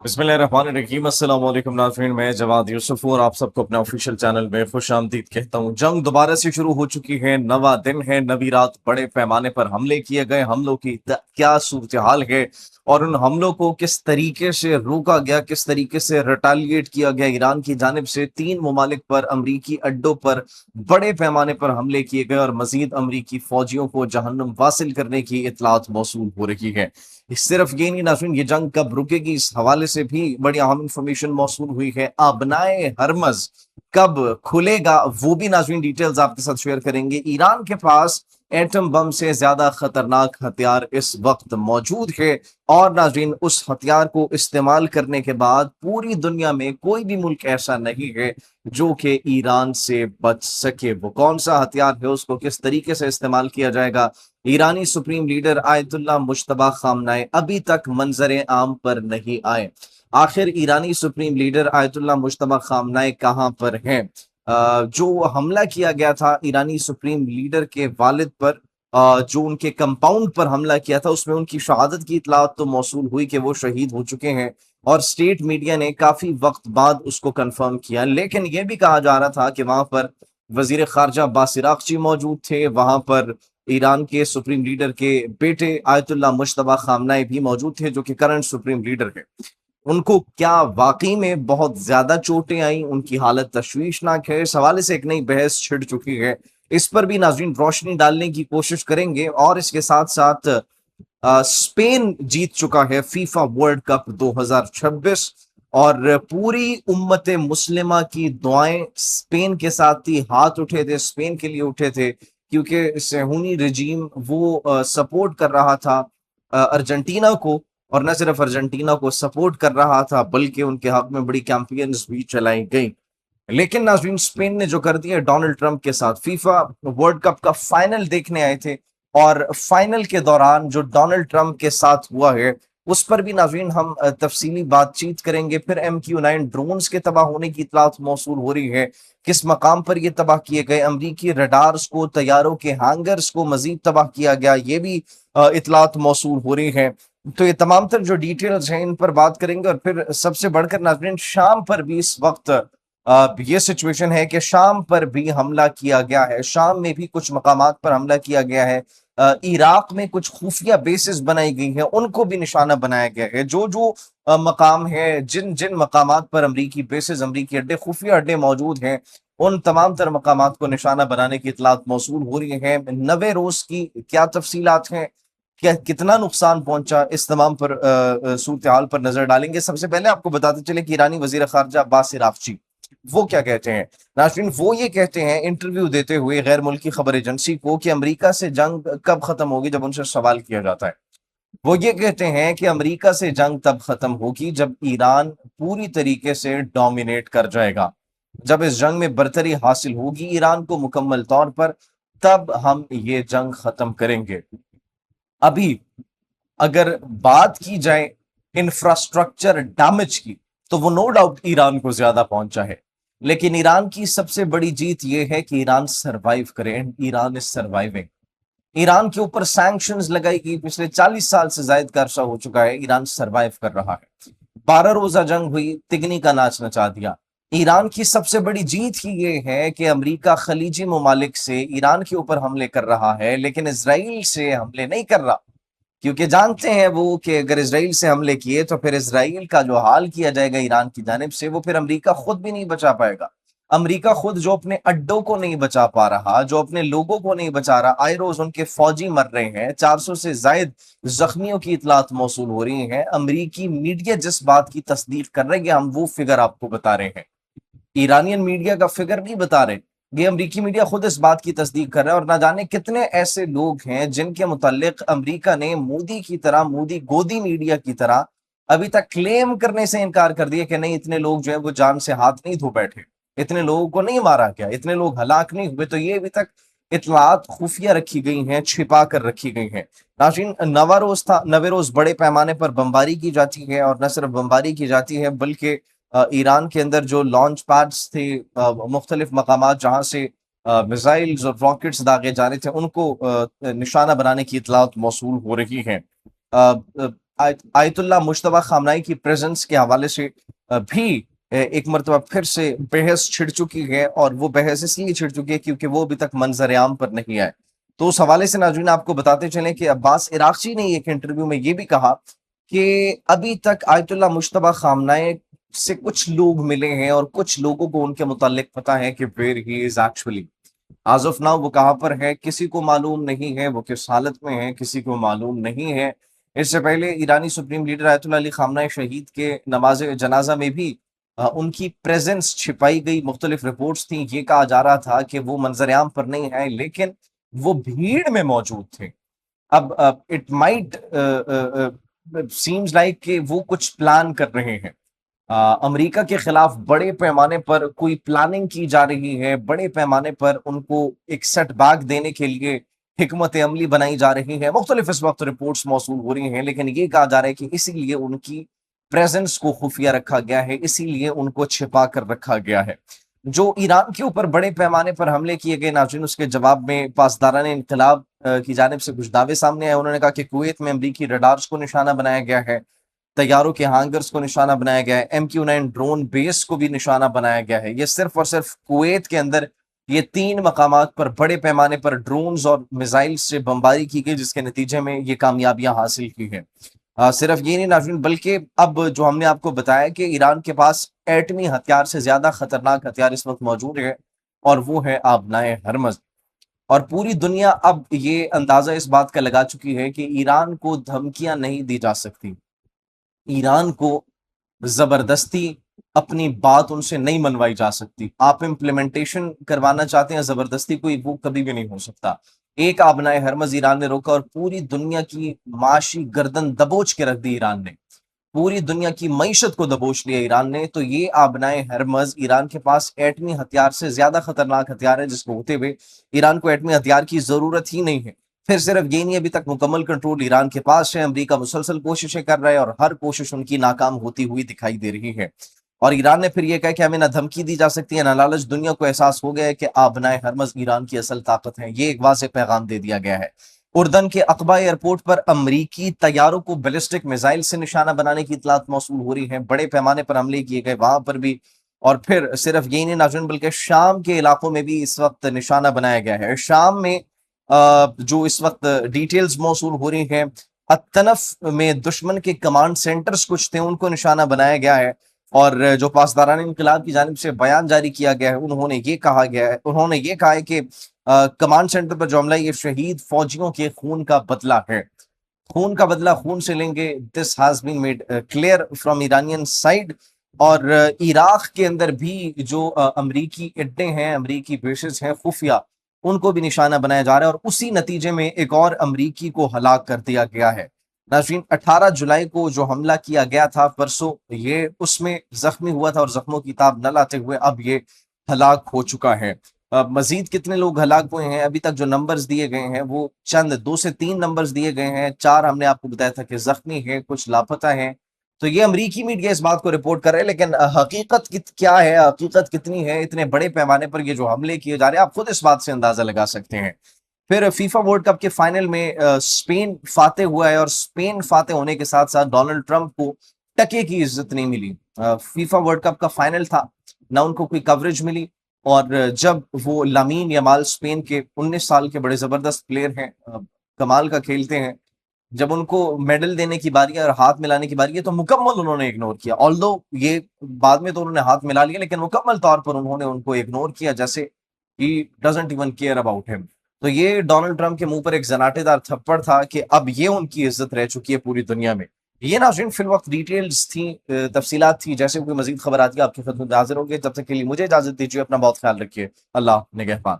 बिस्मिल्लाहिर्रहमानिर्रहीम। अस्सलाम वालेकुम नाज़रीन, मैं जवाद यूसुफ और आप सबको अपने ऑफिशियल चैनल में खुश आमदीद कहता हूँ। जंग दोबारा से शुरू हो चुकी है, नवा दिन है, नवी रात। बड़े पैमाने पर हमले किए गए, हमलों की क्या सूरत हाल है और उन हमलों को किस तरीके से रोका गया, किस तरीके से रिटालिएट किया गया। ईरान की जानिब से 3 ममालिक पर, अमरीकी अड्डों पर बड़े पैमाने पर हमले किए गए और मजीद अमरीकी फौजियों को जहन्नुम वासिल करने की इतलात मौसूल हो रही है। सिर्फ ये नहीं नाज़रीन, ये जंग कब रुकेगी इस हवाले से भी बड़ी अहम इंफॉर्मेशन मौसूल हुई है। अबनाए हरमज कब खुलेगा वो भी नाज़रीन डिटेल्स आपके साथ शेयर करेंगे। ईरान के पास एटम बम से ज्यादा खतरनाक हथियार इस वक्त मौजूद है और नाज़रीन उस हथियार को इस्तेमाल करने के बाद पूरी दुनिया में कोई भी मुल्क ऐसा नहीं है जो कि ईरान से बच सके। वो कौन सा हथियार है, उसको किस तरीके से इस्तेमाल किया जाएगा। ईरानी supreme leader Ayatollah Mojtaba Khamenei अभी तक मंजर आम पर नहीं आए। आखिर ईरानी supreme leader Ayatollah Mojtaba Khamenei कहां पर हैं? जो हमला किया गया था ईरानी सुप्रीम लीडर के वालिद पर, जो उनके कंपाउंड पर हमला किया था, उसमें उनकी शहादत की इतलात तो मौसूल हुई कि वो शहीद हो चुके हैं और स्टेट मीडिया ने काफी वक्त बाद उसको कंफर्म किया। लेकिन यह भी कहा जा रहा था कि वहां पर वजीर खारजा अब्बास इराक्ची मौजूद थे, वहां पर ईरान के सुप्रीम लीडर के बेटे आयतुल्लाह मुश्तबा खामनाई भी मौजूद थे, जो कि करंट सुप्रीम लीडर है। उनको क्या वाकई में बहुत ज्यादा चोटें आई, उनकी हालत तशवीशनाक है? इस हवाले से एक नई बहस छिड़ चुकी है, इस पर भी नाज़रीन रोशनी डालने की कोशिश करेंगे। और इसके साथ साथ स्पेन जीत चुका है फीफा वर्ल्ड कप 2026 और पूरी उम्मत मुस्लिमा की दुआएं स्पेन के साथ थी। हाथ उठे थे, स्पेन के लिए उठे थे, क्योंकि सेहूनी रजीम वो सपोर्ट कर रहा था अर्जेंटीना को, और न सिर्फ अर्जेंटीना को सपोर्ट कर रहा था बल्कि उनके हक में बड़ी कैंपेन्स भी चलाई गई। लेकिन नाज़रीन स्पेन ने जो कर दिया डोनाल्ड ट्रंप के साथ, फीफा वर्ल्ड कप का फाइनल देखने आए थे और फाइनल के दौरान जो डोनाल्ड ट्रंप के साथ हुआ है उस पर भी नाज़रीन हम तफसीली बातचीत करेंगे। फिर MQ-9 ड्रोन्स के तबाह होने की इतलात मौसूल हो रही है, किस मकाम पर ये तबाह किए गए। अमरीकी रडार्स को, तैयारों के हैंगर्स को मजीद तबाह किया गया, ये भी इतलात मौसूल हो रही है। तो ये तमाम तर जो डिटेल्स हैं इन पर बात करेंगे। और फिर सबसे बढ़कर नाज़रीन शाम पर भी इस वक्त ये सिचुएशन है कि शाम पर भी हमला किया गया है, शाम में भी कुछ मकामात पर हमला किया गया है। इराक में कुछ खुफिया बेसिस बनाई गई हैं, उनको भी निशाना बनाया गया है। जो जो मकाम है, जिन जिन मकामात पर अमरीकी बेसिस, अमरीकी अड्डे, खुफिया अड्डे मौजूद हैं, उन तमाम तर मकामात को निशाना बनाने की इतलात मौसूल हो रही हैं। 90 रोज की क्या तफसीलात हैं, क्या कितना नुकसान पहुंचा, इस तमाम पर सूरत हाल पर नजर डालेंगे। सबसे पहले आपको बताते चले कि ईरानी वजीर खारजा अब्बास इराक्ची वो क्या कहते हैं नाज़रीन। वो ये कहते हैं इंटरव्यू देते हुए गैर मुल्की खबर एजेंसी को कि अमेरिका से जंग कब खत्म होगी। जब उनसे सवाल किया जाता है, वो ये कहते हैं कि अमेरिका से जंग तब खत्म होगी जब ईरान पूरी तरीके से डोमिनेट कर जाएगा, जब इस जंग में बरतरी हासिल होगी ईरान को मुकम्मल तौर पर, तब हम ये जंग खत्म करेंगे। अभी अगर बात की जाए इंफ्रास्ट्रक्चर डैमेज की, तो वो नो डाउट ईरान को ज्यादा पहुंचा है, लेकिन ईरान की सबसे बड़ी जीत ये है कि ईरान सरवाइव करे, and Iran is surviving. Iran के ऊपर सैंक्शंस लगाई गई, पिछले 40 साल से जायद का अरसा हो चुका है, ईरान सरवाइव कर रहा है। 12 रोजा जंग हुई, तिगनी का नाच नचा दिया। ईरान की सबसे बड़ी जीत ही ये है कि अमेरिका खलीजी ममालिक से ईरान के ऊपर हमले कर रहा है, लेकिन इसराइल से हमले नहीं कर रहा, क्योंकि जानते हैं वो कि अगर इसराइल से हमले किए तो फिर इसराइल का जो हाल किया जाएगा ईरान की जानिब से, वो फिर अमेरिका खुद भी नहीं बचा पाएगा। अमेरिका खुद जो अपने अड्डों को नहीं बचा पा रहा, जो अपने लोगों को नहीं बचा रहा, आए रोज उनके फौजी मर रहे हैं, 400 से जायद जख्मियों की इतलात मौसूल हो रही हैं। अमरीकी मीडिया जिस बात की तस्दीक कर रहे हैं, हम वो फिगर आपको बता रहे हैं, ईरानियन मीडिया का फिगर नहीं बता रहे, ये अमरीकी मीडिया खुद इस बात की तस्दीक कर रहा है। और ना जाने कितने ऐसे लोग हैं जिनके मुतालिक अमरीका ने मोदी की तरह, मोदी गोदी मीडिया की तरह अभी तक क्लेम करने से इनकार कर दिया कि नहीं, इतने लोग जो है वो जान से हाथ नहीं धो बैठे, इतने लोगों को नहीं मारा गया, इतने लोग हलाक नहीं हुए। तो ये अभी तक इतलात खुफिया रखी गई हैं, छिपा कर रखी गई हैं। नाज़रीन नवा रोज था, नवे रोज बड़े पैमाने पर बमबारी की जाती है, और न सिर्फ बमबारी की जाती है बल्कि ईरान के अंदर जो लॉन्च पैड्स थे, मुख्तलिफ मकामात जहाँ से मिसाइल्स और रॉकेट्स दागे जाने थे, उनको निशाना बनाने की इतलात मौसूल हो रही हैं। आयत उल्लाह मुश्तबा खामनाई की प्रेजेंस के हवाले से भी एक मरतबा फिर से बहस छिड़ चुकी है, और वो बहस इसलिए छिड़ चुकी है क्योंकि वो अभी तक मंजर आम पर नहीं आए। तो उस हवाले से नाज़रीन आपको बताते चलें कि अब्बास इराक़ची ने एक इंटरव्यू में ये भी कहा कि अभी तक आयतुल्लाह मुश्तबा खामनाई से कुछ लोग मिले हैं और कुछ लोगों को उनके मुतालिक पता है कि वेयर ही इज एक्चुअली। आज ऑफ नाउ वो कहाँ पर है किसी को मालूम नहीं है, वो किस हालत में है किसी को मालूम नहीं है। इससे पहले ईरानी supreme leader Ayatollah Ali Khamenei शहीद के नमाज जनाजा में भी उनकी प्रेजेंस छिपाई गई मुख्तलिफ रिपोर्ट्स थी। ये कहा जा रहा था कि वो मंजर-ए-आम पर नहीं आए लेकिन वो भीड़ में मौजूद थे। अब इट माइट सीम्स लाइक कि वो कुछ प्लान कर रहे हैं। अमेरिका के खिलाफ बड़े पैमाने पर कोई प्लानिंग की जा रही है, बड़े पैमाने पर उनको एक सेटबैक देने के लिए हिकमत अमली बनाई जा रही है। मुख्तलिफ इस वक्त रिपोर्ट्स मौसूल हो रही हैं, लेकिन ये कहा जा रहा है कि इसीलिए उनकी प्रेजेंस को खुफिया रखा गया है, इसीलिए उनको छिपा कर रखा गया है। जो ईरान के ऊपर बड़े पैमाने पर हमले किए गए नाज़रीन, उसके जवाब में पासदारान इनकलाब की जानिब से कुछ दावे सामने आए। उन्होंने कहा कि कुवैत में अमरीकी रडार्स को निशाना बनाया गया है, तैयारों के हैंगर्स को निशाना बनाया गया है, MQ-9 ड्रोन बेस को भी निशाना बनाया गया है। ये सिर्फ और सिर्फ कुवैत के अंदर ये 3 मकामात पर बड़े पैमाने पर ड्रोन्स और मिसाइल से बमबारी की गई, जिसके नतीजे में ये कामयाबियां हासिल की हैं। सिर्फ ये नहीं नाज़रीन, बल्कि अब जो हमने आपको बताया कि ईरान के पास एटमी हथियार से ज्यादा खतरनाक हथियार इस वक्त मौजूद है, और वो है आबनाए हरमज। और पूरी दुनिया अब ये अंदाजा इस बात का लगा चुकी है कि ईरान को धमकियां नहीं दी जा सकती, ईरान को जबरदस्ती अपनी बात उनसे नहीं मनवाई जा सकती। आप इम्प्लीमेंटेशन करवाना चाहते हैं जबरदस्ती, कोई वो कभी भी नहीं हो सकता। एक आबनाए हरमज ईरान ने रोका और पूरी दुनिया की माशी गर्दन दबोच के रख दी ईरान ने, पूरी दुनिया की मईशत को दबोच लिया ईरान ने। तो ये आबनाए हरमज ईरान के पास एटमी हथियार से ज्यादा खतरनाक हथियार है, जिसको होते हुए ईरान को एटमी हथियार की जरूरत ही नहीं है। फिर सिर्फ ये नहीं, अभी तक मुकम्मल कंट्रोल ईरान के पास है। अमेरिका मुसलसल कोशिशें कर रहा है और हर कोशिश उनकी नाकाम होती हुई दिखाई दे रही है। और ईरान ने फिर यह कहा कि हमें ना धमकी दी जा सकती है ना लालच, दुनिया को एहसास हो गया है कि आबनाए हरमज ईरान की असल ताकत है। ये एक वाज़ेह पैगाम दे दिया गया है। उर्दन के अकबा एयरपोर्ट पर अमरीकी तैयारों को बैलिस्टिक मिसाइल से निशाना बनाने की इतलात मौसूल हो रही है, बड़े पैमाने पर हमले किए गए वहां पर भी। और फिर सिर्फ यही नहीं नाज़रीन, बल्कि शाम के इलाकों में भी इस वक्त निशाना बनाया गया है। शाम में जो इस वक्त डिटेल्स मौसूल हो रही हैं, अतनफ में दुश्मन के कमांड सेंटर्स कुछ थे, उनको निशाना बनाया गया है। और जो पासदारान इनकलाब की जानिब से बयान जारी किया गया है, उन्होंने ये कहा है कि कमांड सेंटर पर जो हमला, ये शहीद फौजियों के खून का बदला है, खून का बदला खून से लेंगे। This has been made clear from Iranian side. और इराक के अंदर भी जो अमरीकी अड्डे हैं, अमरीकी बेसेस हैं खुफिया, उनको भी निशाना बनाया जा रहा है। और उसी नतीजे में एक और अमरीकी को हलाक कर दिया गया है। नाज़रीन, 18 जुलाई को जो हमला किया गया था परसों, ये उसमें जख्मी हुआ था और जख्मों की ताब न लाते हुए अब ये हलाक हो चुका है। मजीद कितने लोग हलाक हुए हैं, अभी तक जो नंबर्स दिए गए हैं वो चंद 2 से 3 नंबर्स दिए गए हैं। 4 हमने आपको बताया था कि जख्मी है, कुछ लापता हैं। तो ये अमरीकी मीडिया इस बात को रिपोर्ट कर रहे हैं, लेकिन हकीकत क्या है, हकीकत कितनी है, इतने बड़े पैमाने पर ये जो हमले किए जा रहे हैं, आप खुद इस बात से अंदाजा लगा सकते हैं। फिर फीफा वर्ल्ड कप के फाइनल में स्पेन फाते हुआ है, और स्पेन फाते होने के साथ साथ डोनाल्ड ट्रंप को टके की इज्जत नहीं मिली। फीफा वर्ल्ड कप का फाइनल था, ना उनको कोई कवरेज मिली। और जब वो लामीन यमाल, स्पेन के 19 साल के बड़े जबरदस्त प्लेयर हैं, कमाल का खेलते हैं, जब उनको मेडल देने की बारी है और हाथ मिलाने की बारी है, तो मुकम्मल उन्होंने इग्नोर किया। ऑल्दो ये बाद में तो उन्होंने हाथ मिला लिया, लेकिन मुकम्मल तौर पर उन्होंने उनको इग्नोर किया, जैसे he doesn't even care about him. तो ये डोनाल्ड ट्रंप के मुंह पर एक जनाटेदार थप्पड़ था कि अब ये उनकी इज्जत रह चुकी है पूरी दुनिया में। ये नाज़रीन फिल वक्त डिटेल्स थी, तफसीलात थी। जैसे कोई मजीद खबर आती है आपकी खिदमत में हाजिर होंगे। तब तक के लिए मुझे इजाजत दीजिए, अपना बहुत ख्याल रखिए। अल्लाह निगहबान।